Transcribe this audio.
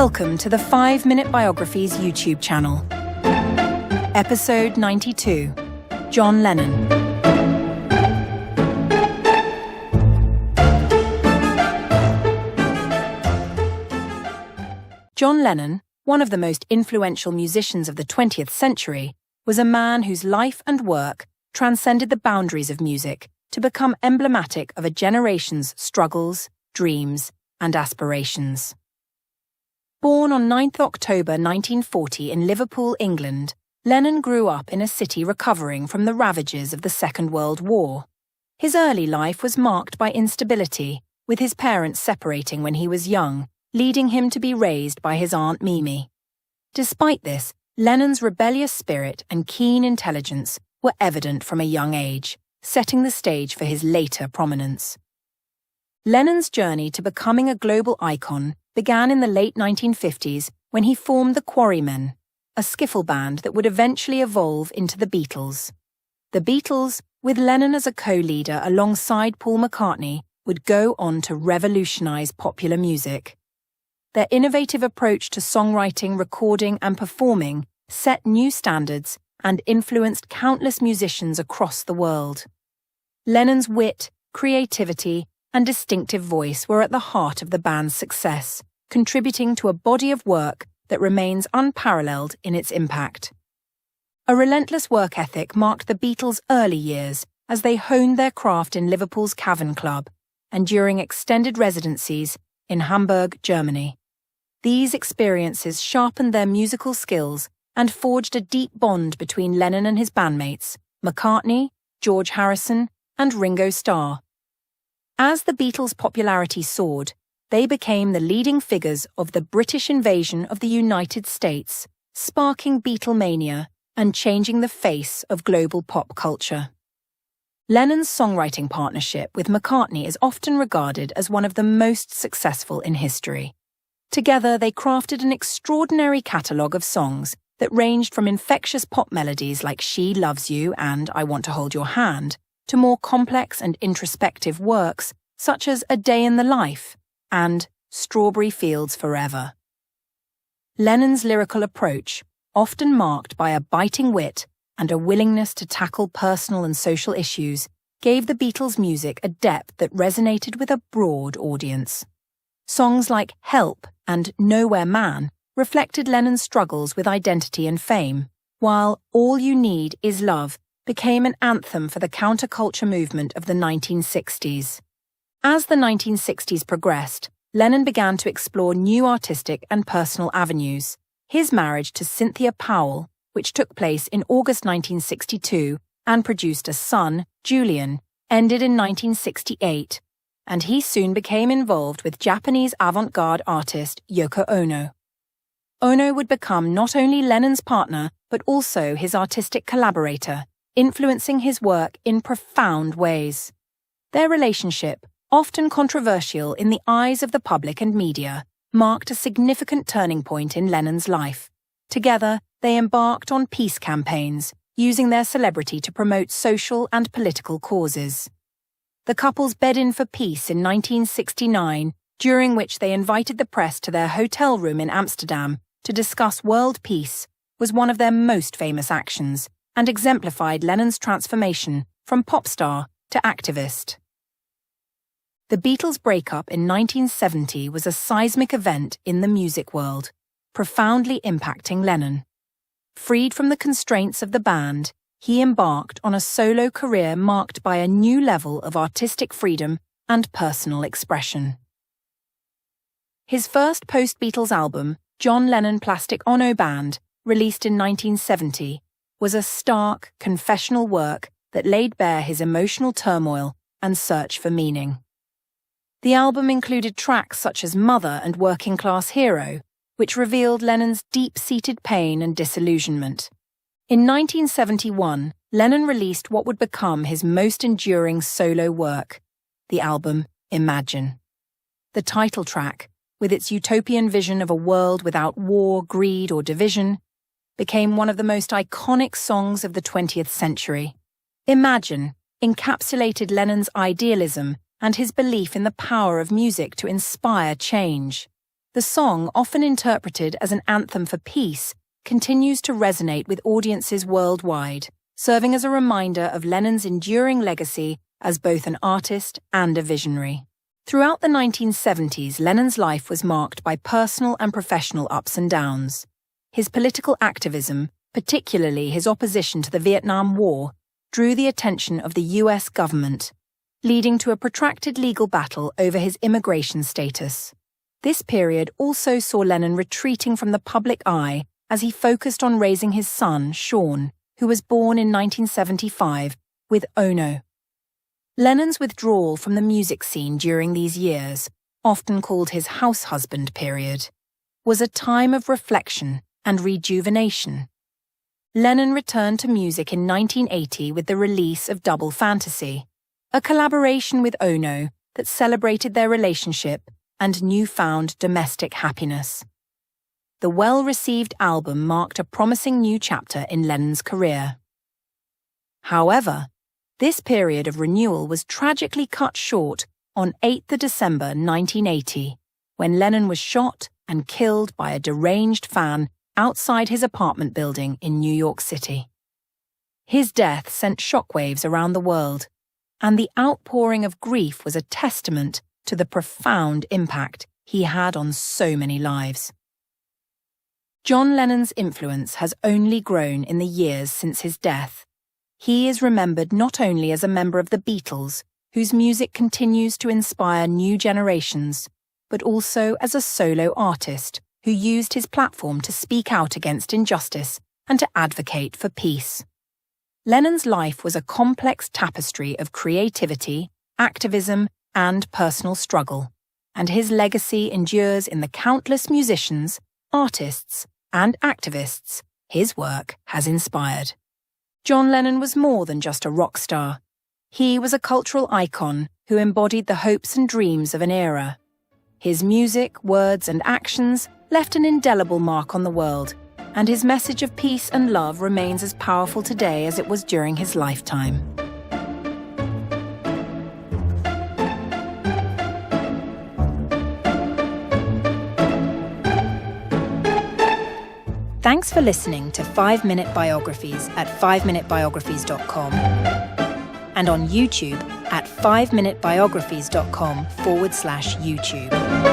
Welcome to the 5-Minute Biographies YouTube channel. Episode 92, John Lennon. John Lennon, one of the most influential musicians of the 20th century, was a man whose life and work transcended the boundaries of music to become emblematic of a generation's struggles, dreams, and aspirations. Born on 9th October 1940 in Liverpool, England, Lennon grew up in a city recovering from the ravages of the Second World War. His early life was marked by instability, with his parents separating when he was young, leading him to be raised by his Aunt Mimi. Despite this, Lennon's rebellious spirit and keen intelligence were evident from a young age, setting the stage for his later prominence. Lennon's journey to becoming a global icon began in the late 1950s when he formed the Quarrymen, a skiffle band that would eventually evolve into the Beatles. The Beatles, with Lennon as a co-leader alongside Paul McCartney, would go on to revolutionize popular music. Their innovative approach to songwriting, recording, and performing set new standards and influenced countless musicians across the world. Lennon's wit, creativity, and distinctive voice were at the heart of the band's success, contributing to a body of work that remains unparalleled in its impact. A relentless work ethic marked the Beatles' early years as they honed their craft in Liverpool's Cavern Club and during extended residencies in Hamburg, Germany. These experiences sharpened their musical skills and forged a deep bond between Lennon and his bandmates, McCartney, George Harrison, and Ringo Starr. As the Beatles' popularity soared, they became the leading figures of the British invasion of the United States, sparking Beatlemania and changing the face of global pop culture. Lennon's songwriting partnership with McCartney is often regarded as one of the most successful in history. Together, they crafted an extraordinary catalogue of songs that ranged from infectious pop melodies like She Loves You and I Want to Hold Your Hand, to more complex and introspective works such as A Day in the Life and Strawberry Fields Forever. Lennon's lyrical approach, often marked by a biting wit and a willingness to tackle personal and social issues, gave the Beatles' music a depth that resonated with a broad audience. Songs like Help and Nowhere Man reflected Lennon's struggles with identity and fame, while All You Need Is Love became an anthem for the counterculture movement of the 1960s. As the 1960s progressed, Lennon began to explore new artistic and personal avenues. His marriage to Cynthia Powell, which took place in August 1962 and produced a son, Julian, ended in 1968, and he soon became involved with Japanese avant-garde artist Yoko Ono. Ono would become not only Lennon's partner, but also his artistic collaborator, influencing his work in profound ways. Their relationship, often controversial in the eyes of the public and media, marked a significant turning point in Lennon's life. Together, they embarked on peace campaigns, using their celebrity to promote social and political causes. The couple's bed-in for peace in 1969, during which they invited the press to their hotel room in Amsterdam to discuss world peace, was one of their most famous actions, and exemplified Lennon's transformation from pop star to activist. The Beatles' breakup in 1970 was a seismic event in the music world, profoundly impacting Lennon. Freed from the constraints of the band, he embarked on a solo career marked by a new level of artistic freedom and personal expression. His first post-Beatles album, John Lennon Plastic Ono Band, released in 1970, was a stark, confessional work that laid bare his emotional turmoil and search for meaning. The album included tracks such as Mother and Working Class Hero, which revealed Lennon's deep-seated pain and disillusionment. In 1971, Lennon released what would become his most enduring solo work, the album Imagine. The title track, with its utopian vision of a world without war, greed, or division, became one of the most iconic songs of the 20th century. Imagine encapsulated Lennon's idealism and his belief in the power of music to inspire change. The song, often interpreted as an anthem for peace, continues to resonate with audiences worldwide, serving as a reminder of Lennon's enduring legacy as both an artist and a visionary. Throughout the 1970s, Lennon's life was marked by personal and professional ups and downs. His political activism, particularly his opposition to the Vietnam War, drew the attention of the US government, leading to a protracted legal battle over his immigration status. This period also saw Lennon retreating from the public eye as he focused on raising his son, Sean, who was born in 1975, with Ono. Lennon's withdrawal from the music scene during these years, often called his house husband period, was a time of reflection and rejuvenation. Lennon returned to music in 1980 with the release of Double Fantasy, a collaboration with Ono that celebrated their relationship and newfound domestic happiness. The well-received album marked a promising new chapter in Lennon's career. However, this period of renewal was tragically cut short on 8th December 1980, when Lennon was shot and killed by a deranged fan outside his apartment building in New York City. His death sent shockwaves around the world, and the outpouring of grief was a testament to the profound impact he had on so many lives. John Lennon's influence has only grown in the years since his death. He is remembered not only as a member of the Beatles, whose music continues to inspire new generations, but also as a solo artist who used his platform to speak out against injustice and to advocate for peace. Lennon's life was a complex tapestry of creativity, activism, and personal struggle, and his legacy endures in the countless musicians, artists, and activists his work has inspired. John Lennon was more than just a rock star. He was a cultural icon who embodied the hopes and dreams of an era. His music, words, and actions left an indelible mark on the world, and his message of peace and love remains as powerful today as it was during his lifetime. Thanks for listening to 5-Minute Biographies at 5minutebiographies.com and on YouTube at 5minutebiographies.com/YouTube.